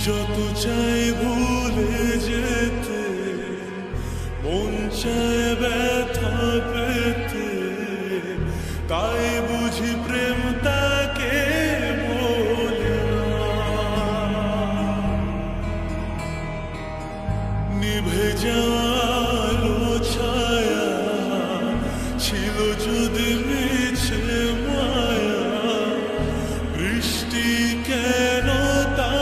যত চাই ভুলে যেতে, মন চায় ব্যথা পেতে, তাই বুঝি প্রেম তাকে বলে না। নিভে যাওয়ালো ছায়া ছিল যদি মিছে মায়া, বৃষ্টি কেন তা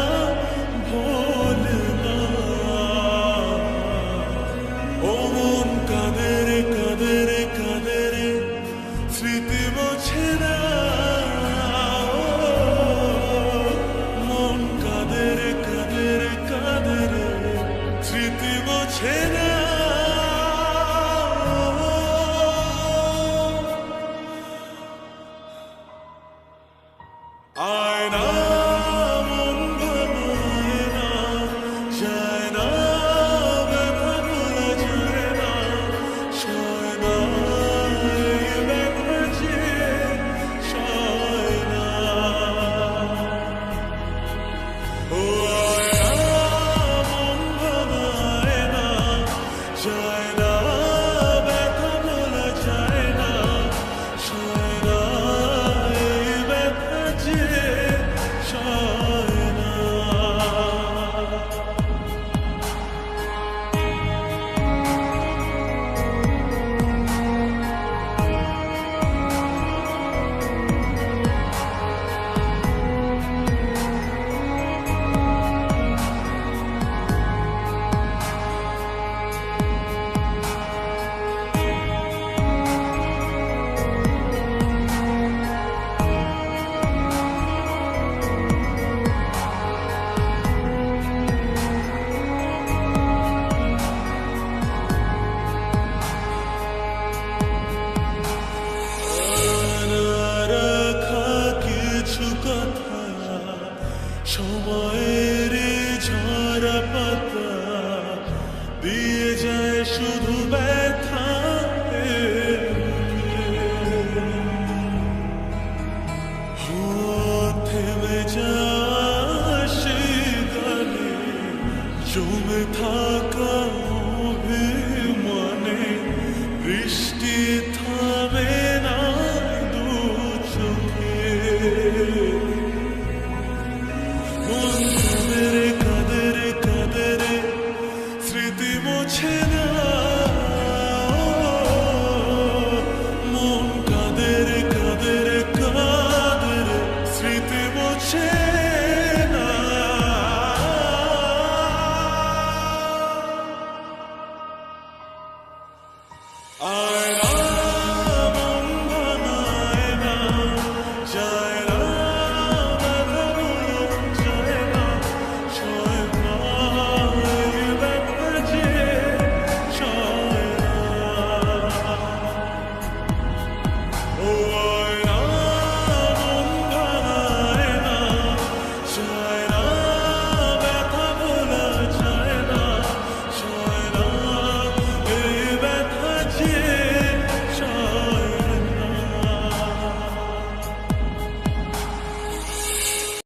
ভোলে না। ও মন কাঁদে রে কাঁদে রে কাঁদে রে, স্মৃতি মোছে না। মন কাঁদে রে কাঁদে রে কাঁদে রে, স্মৃতি মোছে না। আয়না মন ভাঙায় না, যায় না ব্যথা ভোলা যায় না, সয় না এই ব্যথা যে সয় না। ও আয়না মন ভাঙায় না, যায় না ব্যথা ভোলা যায় না, সয় না এই ব্যথা যে সয় না। রাখা কিছু কথা সময়ের ঝরা পাতা দিয়ে যায় শুধু ব্যথা। থেমে যায় সেই গানে জমে থাকা অভিমানে, বৃষ্টি থামে না দু চোখে। মন কাঁদে রে কাঁদে রে কাঁদে রে, স্মৃতি মোছে না। মন কাঁদে রে কাঁদে রে কাঁদে রে, স্মৃতি মোছে না। আয়না মন ভাঙায় না, যায় না ব্যথা ভোলা যায় না, সয় না এই ব্যথা যে সয় না। ও